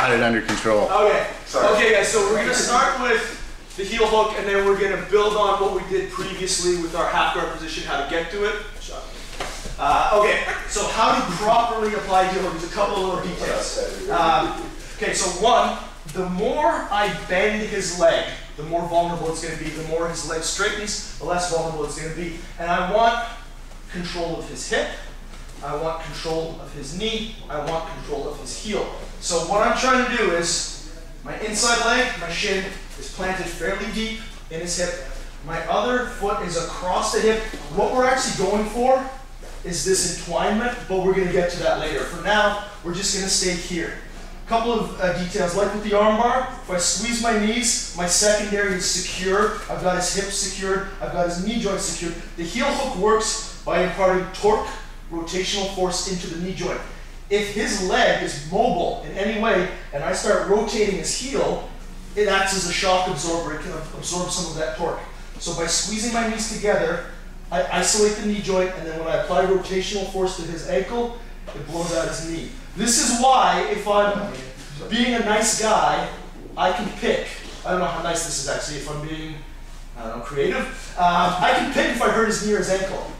got it under control. Okay. Okay, guys. So we're gonna start with the heel hook, and then we're gonna build on what we did previously with our half guard position, how to get to it. Okay. So how to properly apply heel hook? There's a couple of little details. Okay. So one, the more I bend his leg, the more vulnerable it's going to be. The more his leg straightens, the less vulnerable it's going to be. And I want control of his hip. I want control of his knee. I want control of his heel. So what I'm trying to do is, my inside leg, my shin, is planted fairly deep in his hip. My other foot is across the hip. What we're actually going for is this entwinement, but we're going to get to that later. For now, we're just going to stay here. Couple of details, like with the arm bar, if I squeeze my knees, my secondary is secure. I've got his hips secured. I've got his knee joint secured. The heel hook works by imparting torque, rotational force into the knee joint. If his leg is mobile in any way, and I start rotating his heel, it acts as a shock absorber. It can absorb some of that torque. So by squeezing my knees together, I isolate the knee joint, and then when I apply rotational force to his ankle, it blows out his knee. This is why, if I'm being a nice guy, I can pick. I don't know how nice this is actually, if I'm being, I don't know, creative. I can pick if I hurt his knee or his ankle.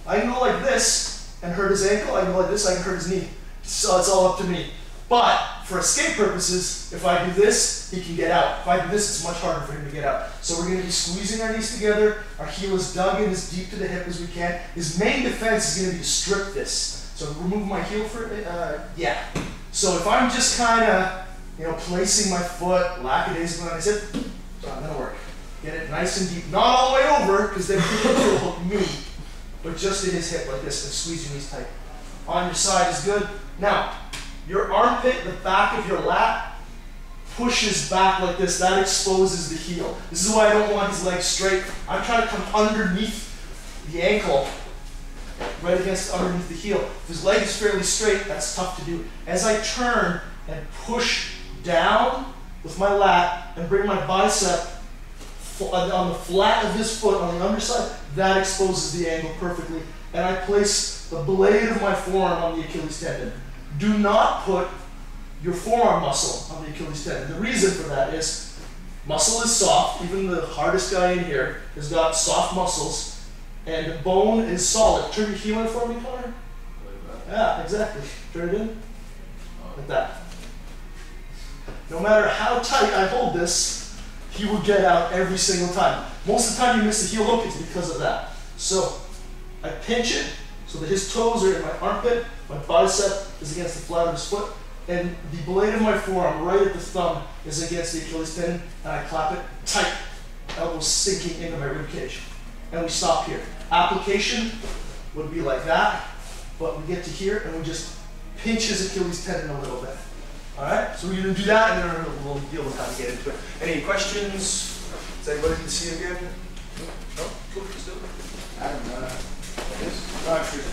I can go like this and hurt his ankle. I can go like this, I can hurt his knee. So it's all up to me. But for escape purposes, if I do this, he can get out. If I do this, it's much harder for him to get out. So we're going to be squeezing our knees together. Our heel is dug in as deep to the hip as we can. His main defense is going to be to strip this. So remove my heel for, yeah. So if I'm just kind of, placing my foot lackadaisically on his hip, it's not going to work. Get it nice and deep. Not all the way over, because then heel will hook me, but just in his hip like this, and squeeze your knees tight. On your side is good. Now, your armpit, the back of your lat, pushes back like this. That exposes the heel. This is why I don't want his legs straight. I'm trying to come underneath the ankle, right against underneath the heel. If his leg is fairly straight, that's tough to do. As I turn and push down with my lat and bring my bicep on the flat of his foot on the underside, that exposes the angle perfectly. And I place the blade of my forearm on the Achilles tendon. Do not put your forearm muscle on the Achilles tendon. The reason for that is muscle is soft. Even the hardest guy in here has got soft muscles. And bone is solid. Turn your heel in for me, Connor. Yeah, exactly. Turn it in. Like that. No matter how tight I hold this, he will get out every single time. Most of the time you miss the heel hook, it's because of that. So I pinch it so that his toes are in my armpit, my bicep is against the flat of his foot, and the blade of my forearm right at the thumb is against the Achilles tendon, and I clap it tight, elbow sinking into my rib cage. And we stop here. Application would be like that, but we get to here and we just pinch his Achilles tendon a little bit. All right, so we're going to do that, and then we'll deal with how to get into it. Any questions? Does anybody need to see again? No? Cool, let's do it. I'm not sure.